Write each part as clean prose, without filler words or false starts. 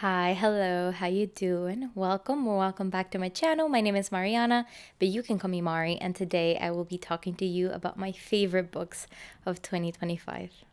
Hi, hello, how you doing? Welcome back to my channel. My name is Mariana, but you can call me Mari, and today I will be talking to you about my favorite books of 2025.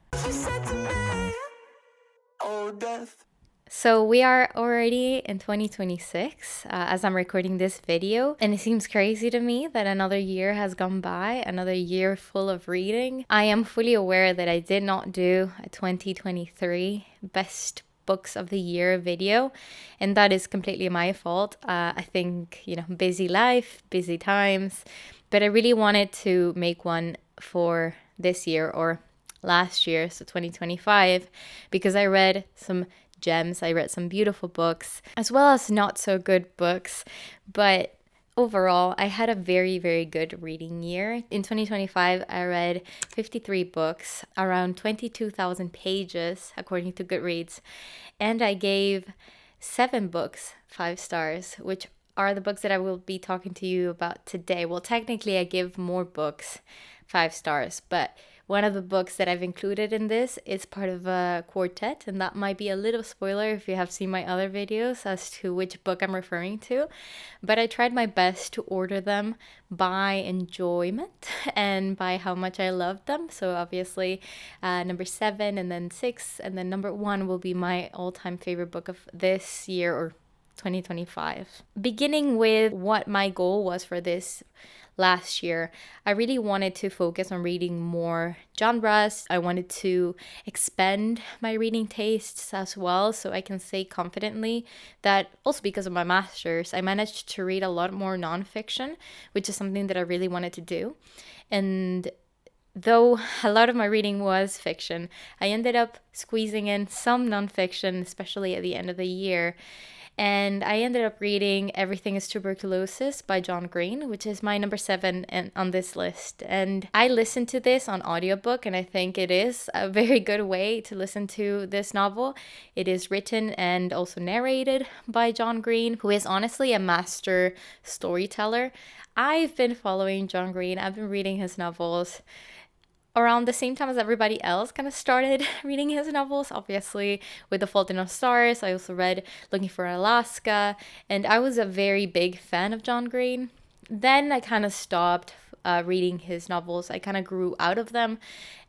So we are already in 2026 as I'm recording this video, and it seems crazy to me that another year has gone by, another year full of reading. I am fully aware that I did not do a 2023 best books of the year video, and that is completely my fault. I think, busy life, busy times, but I really wanted to make one for this year or last year, so 2025, because I read some gems. I read some beautiful books as well as not so good books, but overall, I had a very, very good reading year. In 2025, I read 53 books, around 22,000 pages, according to Goodreads, and I gave 7 books 5 stars, which are the books that I will be talking to you about today. Well, technically, I give more books 5 stars, but one of the books that I've included in this is part of a quartet, and that might be a little spoiler if you have seen my other videos as to which book I'm referring to. But I tried my best to order them by enjoyment and by how much I loved them. So obviously, number 7 and then 6 and then number 1 will be my all-time favorite book of this year or 2025. Beginning with what my goal was for this last year, I really wanted to focus on reading more genres. I wanted to expand my reading tastes as well, so I can say confidently that also because of my master's, I managed to read a lot more nonfiction, which is something that I really wanted to do. And though a lot of my reading was fiction, I ended up squeezing in some nonfiction, especially at the end of the year. And I ended up reading Everything is Tuberculosis by John Green, which is my number 7 on this list. And I listened to this on audiobook, and I think it is a very good way to listen to this novel. It is written and also narrated by John Green, who is honestly a master storyteller. I've been following John Green, I've been reading his novels around the same time as everybody else kind of started reading his novels, obviously with The Fault in Our Stars. I also read Looking for Alaska, and I was a very big fan of John Green. Then I kind of stopped reading his novels. I kind of grew out of them,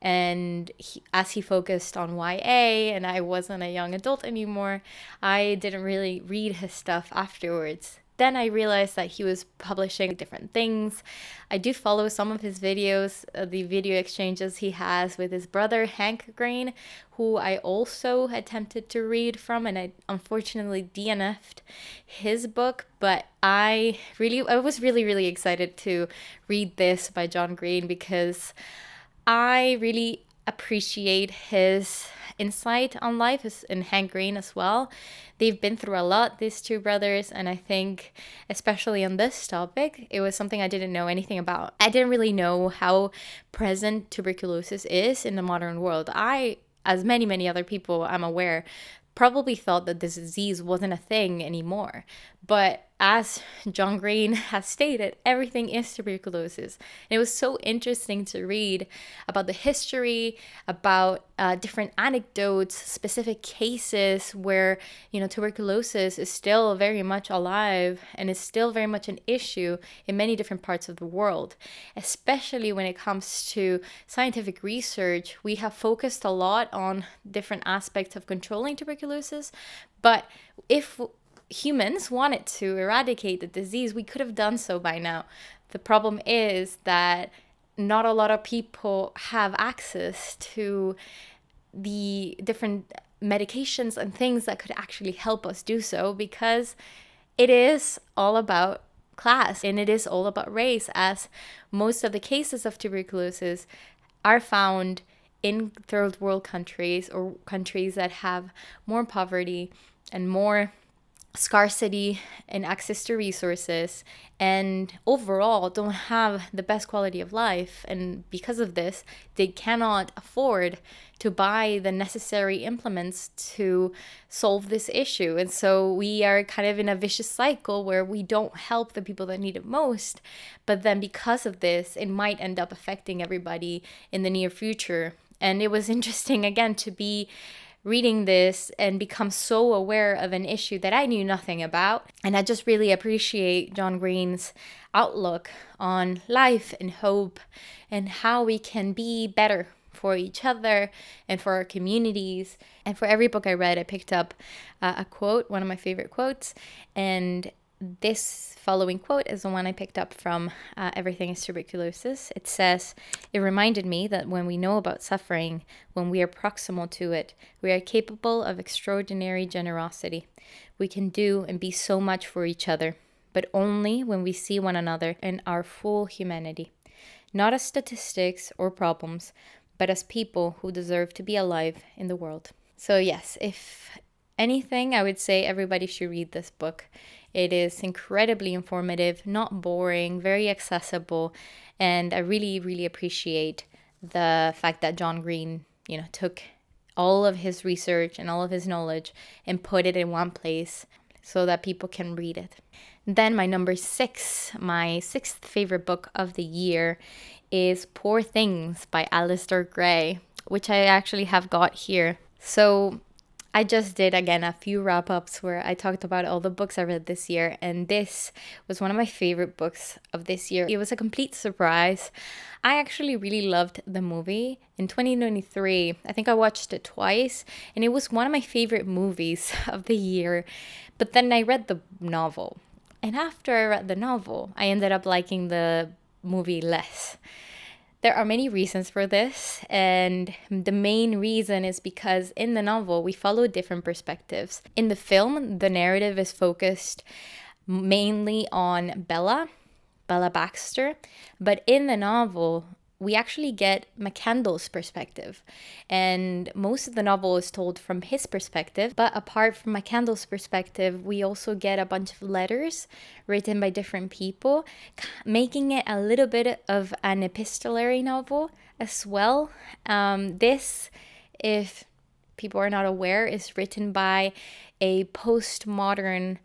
and as he focused on YA and I wasn't a young adult anymore, I didn't really read his stuff afterwards. Then I realized that he was publishing different things. I do follow some of his videos, the video exchanges he has with his brother Hank Green, who I also attempted to read from, and I unfortunately DNF'd his book. But I was really excited to read this by John Green because I really appreciate his insight on life, and Hank Green as well. They've been through a lot, these two brothers, and I think especially on this topic, it was something I didn't know anything about. I didn't really know how present tuberculosis is in the modern world. I, as many other people I'm aware, probably thought that this disease wasn't a thing anymore. But as John Green has stated, everything is tuberculosis. And it was so interesting to read about the history, about different anecdotes, specific cases where, tuberculosis is still very much alive and is still very much an issue in many different parts of the world. Especially when it comes to scientific research, we have focused a lot on different aspects of controlling tuberculosis. But if humans wanted to eradicate the disease, we could have done so by now. The problem is that not a lot of people have access to the different medications and things that could actually help us do so, because it is all about class and it is all about race, as most of the cases of tuberculosis are found in third world countries or countries that have more poverty and more scarcity and access to resources, and overall don't have the best quality of life. And because of this, they cannot afford to buy the necessary implements to solve this issue. And so we are kind of in a vicious cycle where we don't help the people that need it most, but then because of this, it might end up affecting everybody in the near future. And it was interesting again to be reading this and become so aware of an issue that I knew nothing about. And I just really appreciate John Green's outlook on life and hope and how we can be better for each other and for our communities. And for every book I read, I picked up a quote, one of my favorite quotes. And this following quote is the one I picked up from Everything is Tuberculosis. It says, "It reminded me that when we know about suffering, when we are proximal to it, we are capable of extraordinary generosity. We can do and be so much for each other, but only when we see one another in our full humanity, not as statistics or problems, but as people who deserve to be alive in the world." So yes, if anything, I would say everybody should read this book. It is incredibly informative, not boring, very accessible, and I really, really appreciate the fact that John Green, took all of his research and all of his knowledge and put it in one place so that people can read it. Then my number 6, my 6th favorite book of the year is Poor Things by Alistair Gray, which I actually have got here. So I just did, again, a few wrap-ups where I talked about all the books I read this year, and this was one of my favorite books of this year. It was a complete surprise. I actually really loved the movie. In 2023, I think I watched it twice, and it was one of my favorite movies of the year. But then I read the novel, and after I read the novel, I ended up liking the movie less. There are many reasons for this, and the main reason is because in the novel, we follow different perspectives. In the film, the narrative is focused mainly on Bella Baxter, but in the novel, we actually get McCandless's perspective, and most of the novel is told from his perspective. But apart from McCandless's perspective, we also get a bunch of letters written by different people, making it a little bit of an epistolary novel as well. This, if people are not aware, is written by a postmodern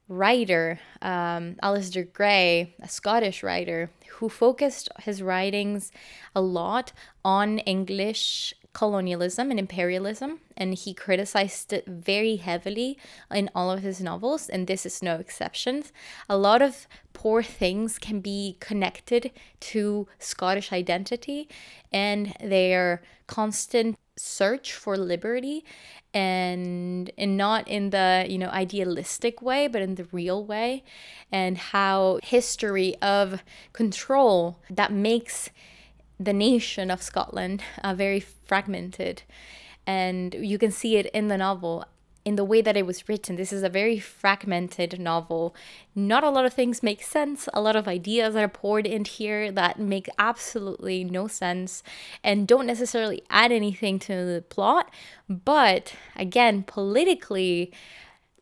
writer, Alistair Gray, a Scottish writer, who focused his writings a lot on English colonialism and imperialism, and he criticized it very heavily in all of his novels, and this is no exception. A lot of Poor Things can be connected to Scottish identity and their constant search for liberty, and not in the idealistic way, but in the real way, and how history of control that makes the nation of Scotland very fragmented. And you can see it in the novel, in the way that it was written. This is a very fragmented novel. Not a lot of things make sense. A lot of ideas are poured in here that make absolutely no sense and don't necessarily add anything to the plot. But again, politically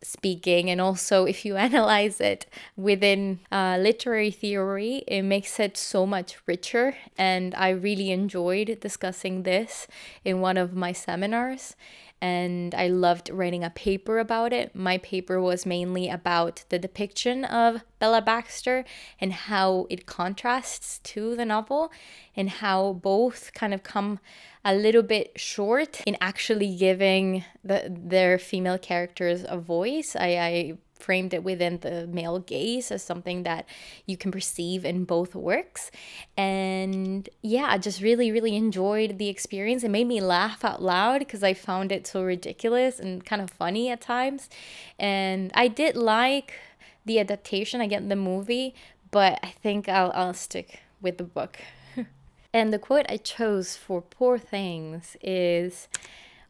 speaking, and also if you analyze it within literary theory, it makes it so much richer. And I really enjoyed discussing this in one of my seminars, and I loved writing a paper about it. My paper was mainly about the depiction of Bella Baxter and how it contrasts to the novel, and how both kind of come a little bit short in actually giving their female characters a voice. I framed it within the male gaze as something that you can perceive in both works. And yeah, I just really, really enjoyed the experience. It made me laugh out loud because I found it so ridiculous and kind of funny at times. And I did like the adaptation, again, the movie, but I think I'll stick with the book. And the quote I chose for Poor Things is,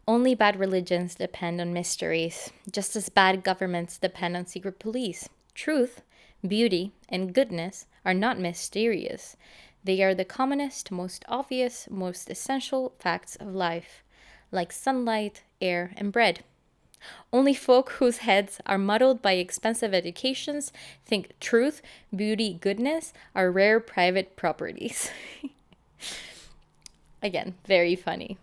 "Only bad religions depend on mysteries, just as bad governments depend on secret police. Truth, beauty, and goodness are not mysterious. They are the commonest, most obvious, most essential facts of life, like sunlight, air, and bread. Only folk whose heads are muddled by expensive educations think truth, beauty, goodness are rare private properties." Again, very funny.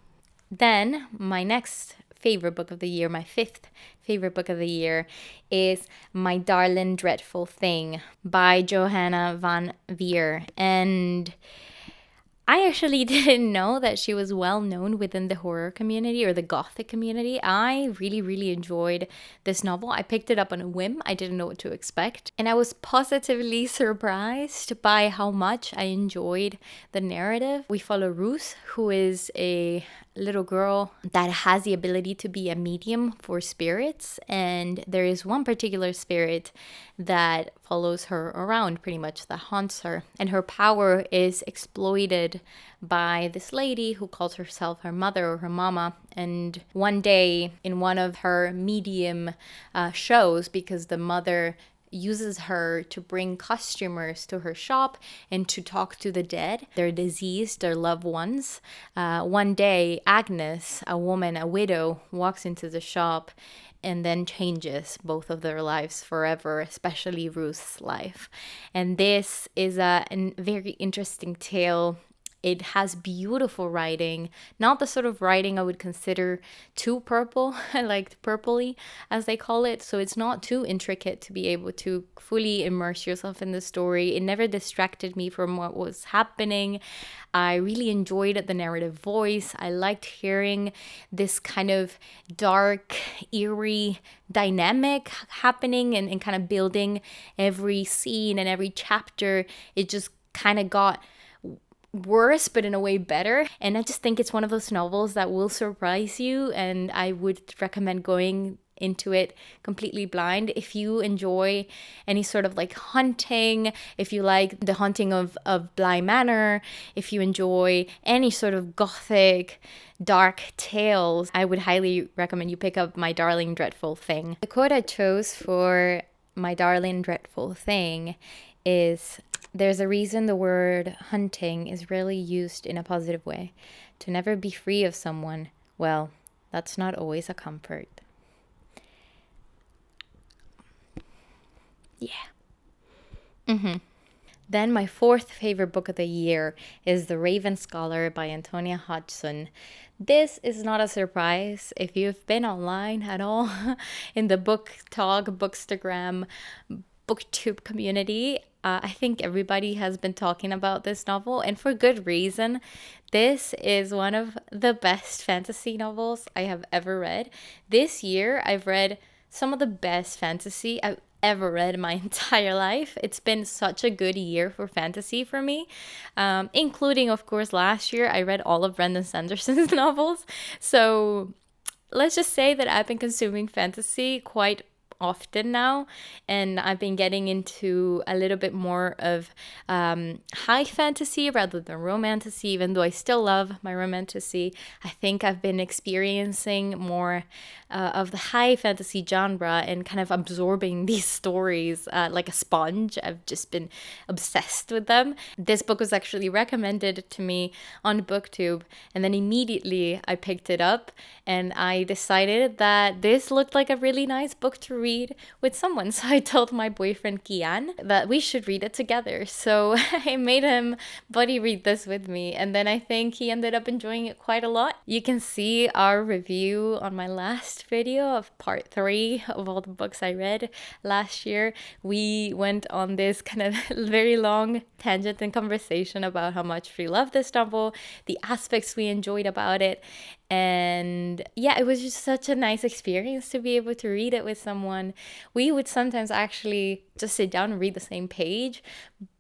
Then my next favorite book of the year, my 5th favorite book of the year, is My Darling Dreadful Thing by Johanna van Veer. And I actually didn't know that she was well known within the horror community or the gothic community. I really, really enjoyed this novel. I picked it up on a whim. I didn't know what to expect. And I was positively surprised by how much I enjoyed the narrative. We follow Ruth, who is a little girl that has the ability to be a medium for spirits, and there is one particular spirit that follows her around, pretty much, that haunts her, and her power is exploited by this lady who calls herself her mother or her mama. And one day in one of her medium shows, because the mother uses her to bring customers to her shop and to talk to the dead, their deceased, their loved ones. One day, Agnes, a woman, a widow, walks into the shop and then changes both of their lives forever, especially Ruth's life. And this is a very interesting tale. It has beautiful writing, not the sort of writing I would consider too purple, like purpley as they call it. So it's not too intricate to be able to fully immerse yourself in the story. It never distracted me from what was happening. I really enjoyed the narrative voice. I liked hearing this kind of dark, eerie dynamic happening and kind of building every scene and every chapter. It just kind of got worse, but in a way better. And I just think it's one of those novels that will surprise you, and I would recommend going into it completely blind. If you enjoy any sort of like hunting, if you like the haunting of Bly Manor, if you enjoy any sort of gothic dark tales, I would highly recommend you pick up My Darling Dreadful Thing. The quote I chose for My Darling Dreadful Thing is, "There's a reason the word hunting is rarely used in a positive way. To never be free of someone, well, that's not always a comfort." Yeah. Then my fourth favorite book of the year is The Raven Scholar by Antonia Hodgson. This is not a surprise if you've been online at all in the book talk, bookstagram, booktube community. I think everybody has been talking about this novel, and for good reason. This is one of the best fantasy novels I have ever read. This year, I've read some of the best fantasy I've ever read in my entire life. It's been such a good year for fantasy for me, including, of course, last year I read all of Brandon Sanderson's novels. So let's just say that I've been consuming fantasy quite often now, and I've been getting into a little bit more of high fantasy rather than romantasy, even though I still love my romantasy. I think I've been experiencing more of the high fantasy genre and kind of absorbing these stories like a sponge. I've just been obsessed with them. This book was actually recommended to me on BookTube, and then immediately I picked it up, and I decided that this looked like a really nice book to read with someone. So I told my boyfriend Kian that we should read it together. So I made him buddy read this with me, and then I think he ended up enjoying it quite a lot. You can see our review on my last video of part 3 of all the books I read last year. We went on this kind of very long tangent and conversation about how much we love this novel, the aspects we enjoyed about it. And yeah, it was just such a nice experience to be able to read it with someone. We would sometimes actually just sit down and read the same page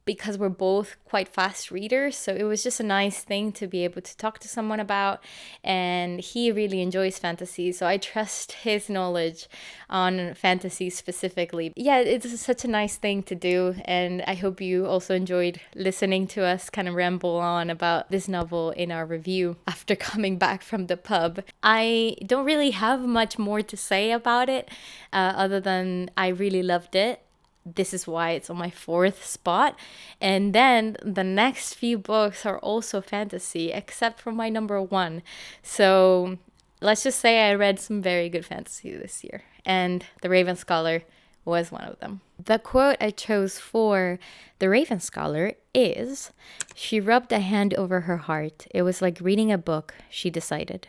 because we're both quite fast readers. So it was just a nice thing to be able to talk to someone about. And he really enjoys fantasy, so I trust his knowledge on fantasy specifically. Yeah, it's such a nice thing to do. And I hope you also enjoyed listening to us kind of ramble on about this novel in our review after coming back from the pub. I don't really have much more to say about it other than I really loved it. This is why it's on my 4th spot. And then the next few books are also fantasy, except for my number 1. So let's just say I read some very good fantasy this year, and The Raven Scholar was one of them. The quote I chose for The Raven Scholar is, "She rubbed a hand over her heart. It was like reading a book," she decided.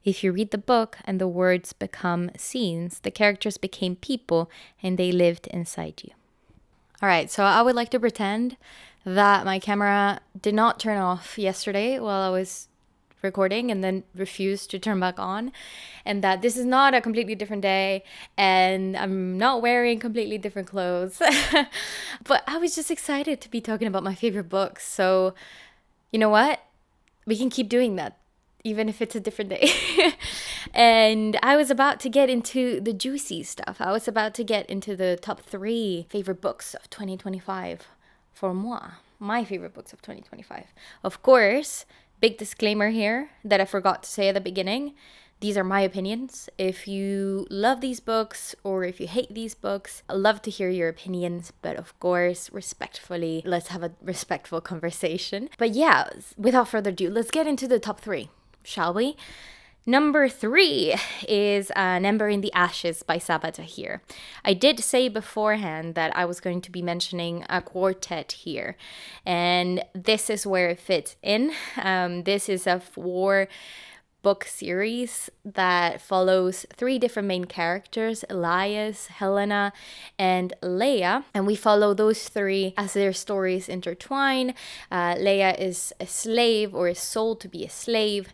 "If you read the book and the words become scenes, the characters became people and they lived inside you." All right, so I would like to pretend that my camera did not turn off yesterday while I was recording and then refused to turn back on, and that this is not a completely different day and I'm not wearing completely different clothes. But I was just excited to be talking about my favorite books. So, you know what? We can keep doing that even if it's a different day. And I was about to get into the juicy stuff. I was about to get into the top 3 favorite books of 2025 for moi, my favorite books of 2025. Of course, big disclaimer here that I forgot to say at the beginning. These are my opinions. If you love these books or if you hate these books, I'd love to hear your opinions. But of course, respectfully, let's have a respectful conversation. But yeah, without further ado, let's get into the top 3, shall we? Number 3 is An Ember in the Ashes by Sabaa Tahir. I did say beforehand that I was going to be mentioning a quartet here, and this is where it fits in. This is a 4-book series that follows 3 different main characters, Elias, Helena, and Leia. And we follow those 3 as their stories intertwine. Leia is a slave, or is sold to be a slave.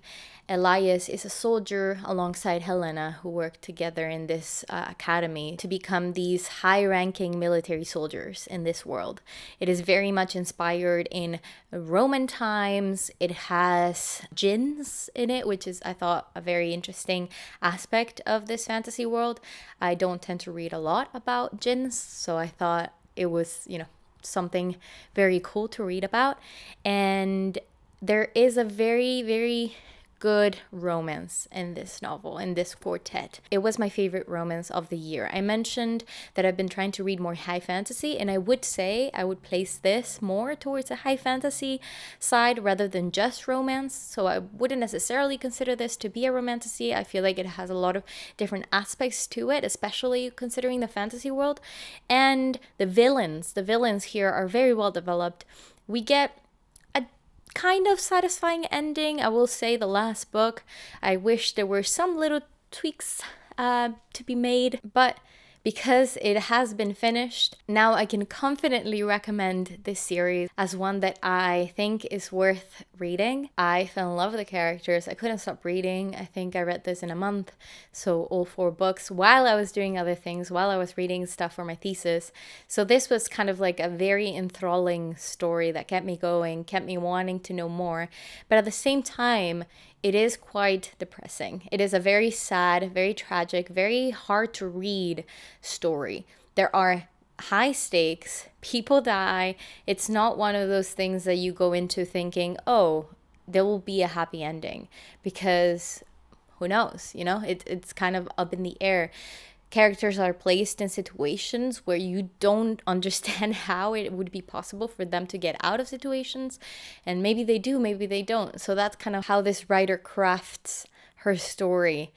Elias is a soldier alongside Helena, who work together in this academy to become these high-ranking military soldiers in this world. It is very much inspired in Roman times. It has jinns in it, which is, I thought, a very interesting aspect of this fantasy world. I don't tend to read a lot about jinns, so I thought it was, something very cool to read about. And there is a very, very good romance in this novel, in this quartet. It was my favorite romance of the year. I mentioned that I've been trying to read more high fantasy, and I would say I would place this more towards a high fantasy side rather than just romance. So I wouldn't necessarily consider this to be a romantasy. I feel like it has a lot of different aspects to it, especially considering the fantasy world. And the villains here are very well developed. We get kind of satisfying ending. I will say the last book, I wish there were some little tweaks to be made, but because it has been finished, now I can confidently recommend this series as one that I think is worth reading. I fell in love with the characters. I couldn't stop reading. I think I read this in a month, so all 4 books while I was doing other things, while I was reading stuff for my thesis. So this was kind of like a very enthralling story that kept me going, kept me wanting to know more. But at the same time, it is quite depressing. It is a very sad, very tragic, very hard to read story. There are high stakes, people die. It's not one of those things that you go into thinking, oh, there will be a happy ending, because who knows, it's kind of up in the air. Characters are placed in situations where you don't understand how it would be possible for them to get out of situations. And maybe they do, maybe they don't. So that's kind of how this writer crafts her story.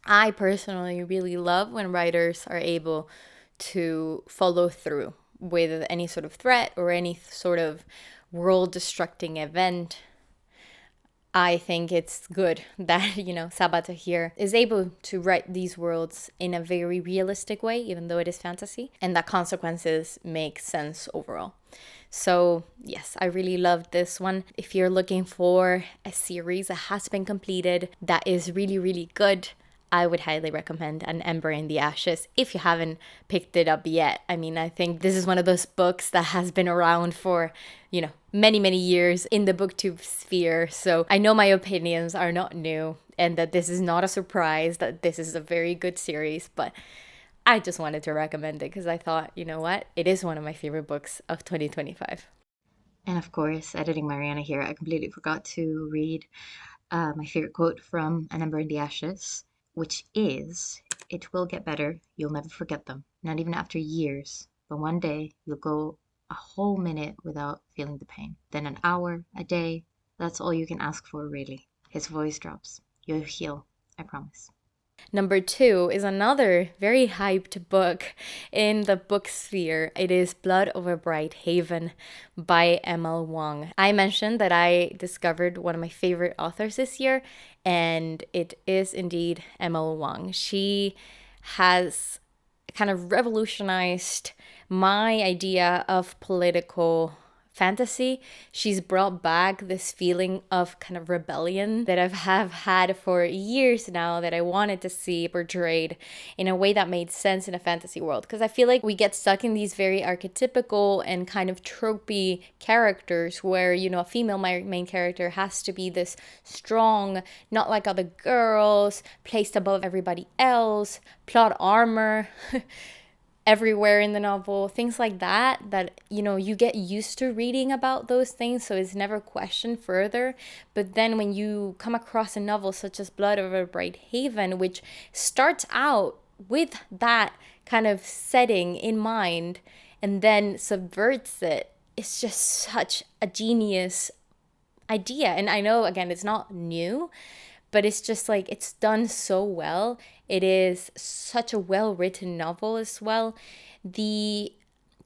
I personally really love when writers are able to follow through with any sort of threat or any sort of world-destructing event. I think it's good that, Sabaa Tahir is able to write these worlds in a very realistic way, even though it is fantasy, and that consequences make sense overall. So yes, I really loved this one. If you're looking for a series that has been completed, that is really, really good, I would highly recommend An Ember in the Ashes if you haven't picked it up yet. I mean, I think this is one of those books that has been around for, many, many years in the booktube sphere. So I know my opinions are not new and that this is not a surprise, that this is a very good series, but I just wanted to recommend it because I thought, you know what, it is one of my favorite books of 2025. And of course, editing Mariana here, I completely forgot to read my favorite quote from An Ember in the Ashes, which is, "It will get better. You'll never forget them, not even after years. But one day you'll go a whole minute without feeling the pain. Then an hour, a day, that's all you can ask for, really." His voice drops. "You'll heal, I promise." Number 2 is another very hyped book in the book sphere. It is Blood Over Bright Haven by Emil Wong. I mentioned that I discovered one of my favorite authors this year, and it is indeed Emil Wong. She has kind of revolutionized my idea of political fantasy, she's brought back this feeling of kind of rebellion that have had for years now, that I wanted to see portrayed in a way that made sense in a fantasy world. Because I feel like we get stuck in these very archetypical and kind of tropey characters where, you know, a female main character has to be this strong, not like other girls, placed above everybody else, plot armor everywhere in the novel, things like that, that, you know, you get used to reading about those things, so it's never questioned further. But then when you come across a novel such as Blood Over Bright Haven, which starts out with that kind of setting in mind and then subverts it, it's just such a genius idea. And I know, again, it's not new, but it's just like, it's done so well. It is such a well-written novel as well. The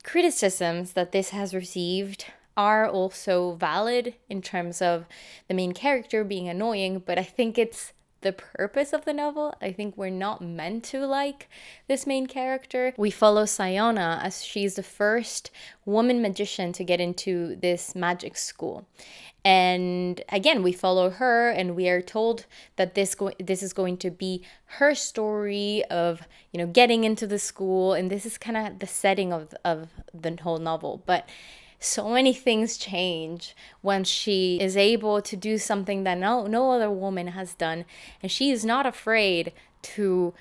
criticisms that this has received are also valid in terms of the main character being annoying, but I think it's the purpose of the novel. I think we're not meant to like this main character. We follow Sayona as she's the first woman magician to get into this magic school. And again, we follow her, and we are told that this is going to be her story of, you know, getting into the school, and this is kind of the setting of the whole novel. But so many things change when she is able to do something that no other woman has done, and she is not afraid to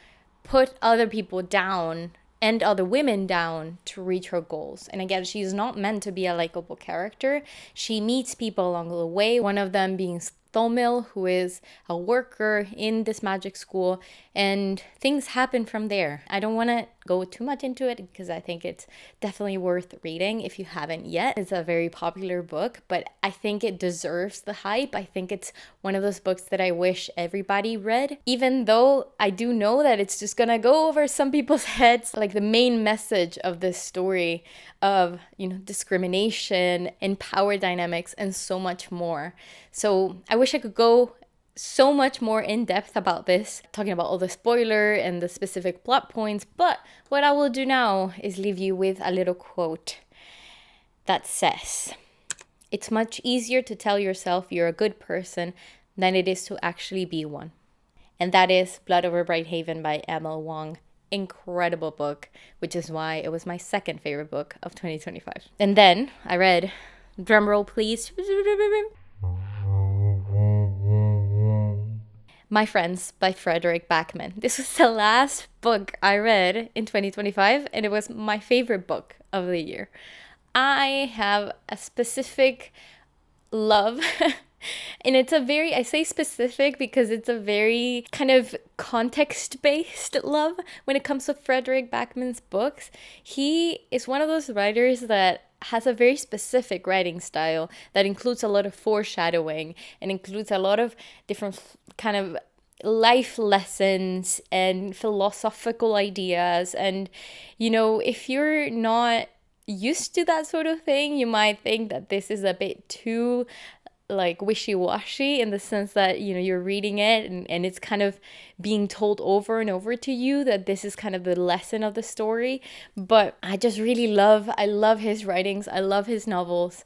put other people down and other women down to reach her goals. And again, she's not meant to be a likable character. She meets people along the way, one of them being Thomil, who is a worker in this magic school, and things happen from there. I don't want to go too much into it because I think it's definitely worth reading if you haven't yet. It's a very popular book, but I think it deserves the hype. I think it's one of those books that I wish everybody read, even though I do know that it's just gonna go over some people's heads. Like, the main message of this story of, you know, discrimination and power dynamics and so much more. So I wish I could go so much more in depth about this, talking about all the spoiler and the specific plot points, but what I will do now is leave you with a little quote that says, "It's much easier to tell yourself you're a good person than it is to actually be one." And that is Blood Over Bright Haven by Emil Wong. Incredible book, which is why it was my second favorite book of 2025. And then I read, drumroll please, My Friends by Frederick Backman. This was the last book I read in 2025, and it was my favorite book of the year. I have a specific love and it's a very, I say specific because it's a very kind of context-based love when it comes to Frederick Backman's books. He is one of those writers that has a very specific writing style that includes a lot of foreshadowing and includes a lot of different kind of life lessons and philosophical ideas. And, you know, if you're not used to that sort of thing, you might think that this is a bit too like wishy-washy, in the sense that, you know, you're reading it and it's kind of being told over and over to you that this is kind of the lesson of the story. But I just really love his writings. I love his novels.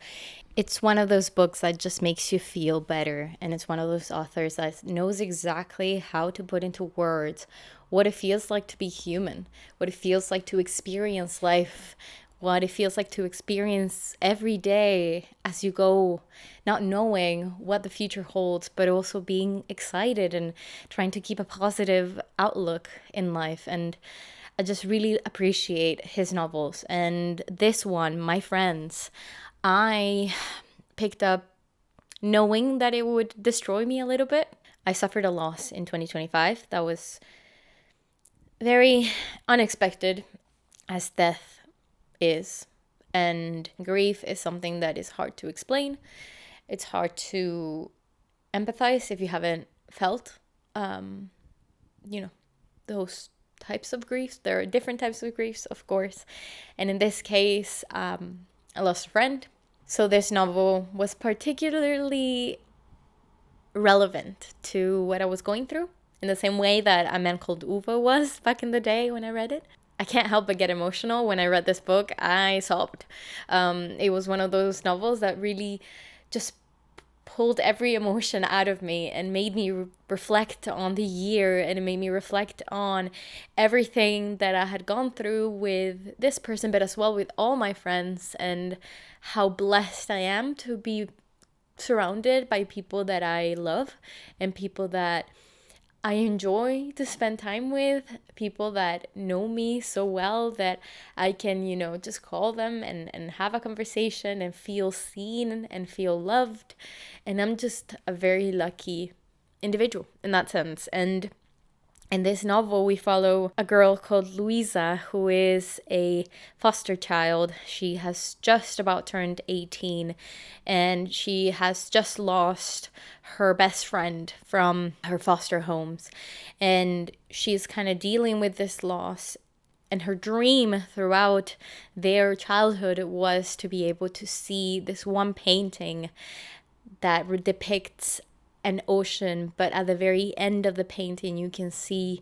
It's one of those books that just makes you feel better, and it's one of those authors that knows exactly how to put into words what it feels like to be human, what it feels like to experience life, what it feels like to experience every day as you go, not knowing what the future holds, but also being excited and trying to keep a positive outlook in life. And I just really appreciate his novels. And this one, My Friends, I picked up knowing that it would destroy me a little bit. I suffered a loss in 2025 that was very unexpected, as death is, and grief is something that is hard to explain. It's hard to empathize if you haven't felt you know, those types of griefs. There are different types of griefs, of course, and in this case I lost a friend. So this novel was particularly relevant to what I was going through, in the same way that A Man Called Uwe was back in the day when I read it. I can't help but get emotional when I read this book. I sobbed. It was one of those novels that really just pulled every emotion out of me and made me reflect on the year, and it made me reflect on everything that I had gone through with this person, but as well with all my friends, and how blessed I am to be surrounded by people that I love and people that I enjoy to spend time with, people that know me so well that I can, just call them and have a conversation and feel seen and feel loved. And I'm just a very lucky individual in that sense. And in this novel, we follow a girl called Louisa, who is a foster child. She has just about turned 18, and she has just lost her best friend from her foster homes. And she's kind of dealing with this loss. And her dream throughout their childhood was to be able to see this one painting that depicts an ocean, but at the very end of the painting you can see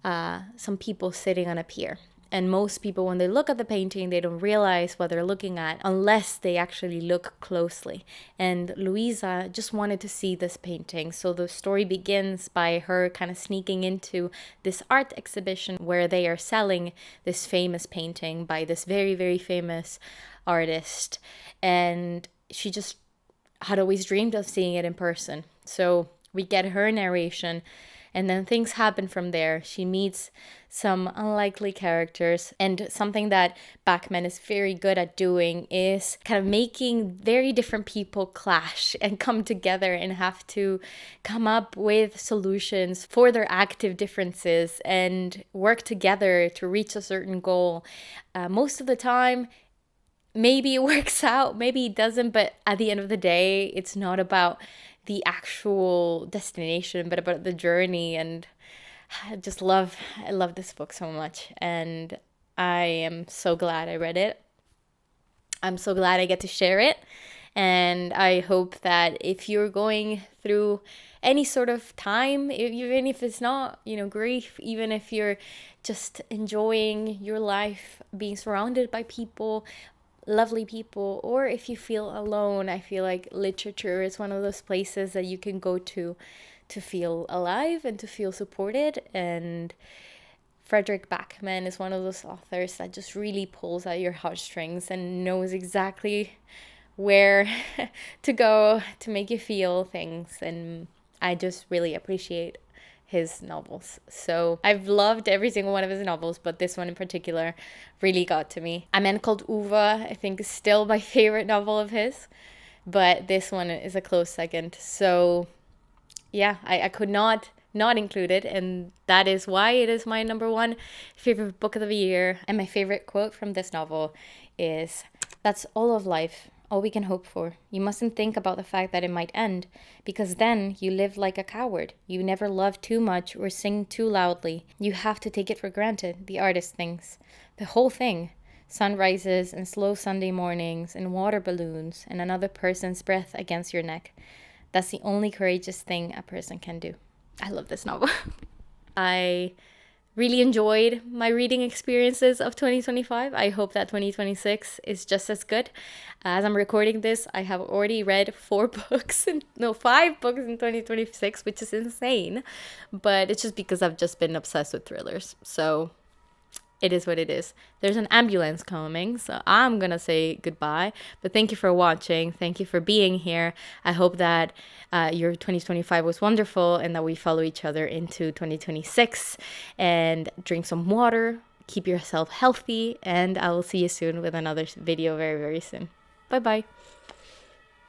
some people sitting on a pier. And most people, when they look at the painting, they don't realize what they're looking at unless they actually look closely. And Louisa just wanted to see this painting. So the story begins by her kind of sneaking into this art exhibition where they are selling this famous painting by this very, very famous artist. And she just had always dreamed of seeing it in person. So we get her narration, and then things happen from there. She meets some unlikely characters, and something that Bachman is very good at doing is kind of making very different people clash and come together and have to come up with solutions for their active differences and work together to reach a certain goal. Most of the time, maybe it works out, maybe it doesn't, but at the end of the day, it's not about the actual destination, but about the journey. And I love this book so much, and I am so glad I read it. I'm so glad I get to share it. And I hope that if you're going through any sort of time, even if it's not, grief, even if you're just enjoying your life, being surrounded by people, lovely people, or if you feel alone, I feel like literature is one of those places that you can go to feel alive and to feel supported. And Frederick Bachman is one of those authors that just really pulls at your heartstrings and knows exactly where to go to make you feel things. And I just really appreciate his novels. So I've loved every single one of his novels, but this one in particular really got to me. A Man Called Ove, I think, is still my favorite novel of his, but this one is a close second. So yeah, I could not include it, and that is why it is my number one favorite book of the year. And my favorite quote from this novel is, "That's all of life, all we can hope for. You mustn't think about the fact that it might end, because then you live like a coward. You never love too much or sing too loudly. You have to take it for granted, the artist thinks. The whole thing. Sunrises and slow Sunday mornings and water balloons and another person's breath against your neck. That's the only courageous thing a person can do." I love this novel. I really enjoyed my reading experiences of 2025. I hope that 2026 is just as good. As I'm recording this, I have already read 5 books in 2026, which is insane. But it's just because I've just been obsessed with thrillers. So it is what it is. There's an ambulance coming, so I'm gonna say goodbye. But thank you for watching. Thank you for being here. I hope that your 2025 was wonderful, and that we follow each other into 2026. And drink some water, keep yourself healthy, and I will see you soon with another video very, very soon. Bye bye.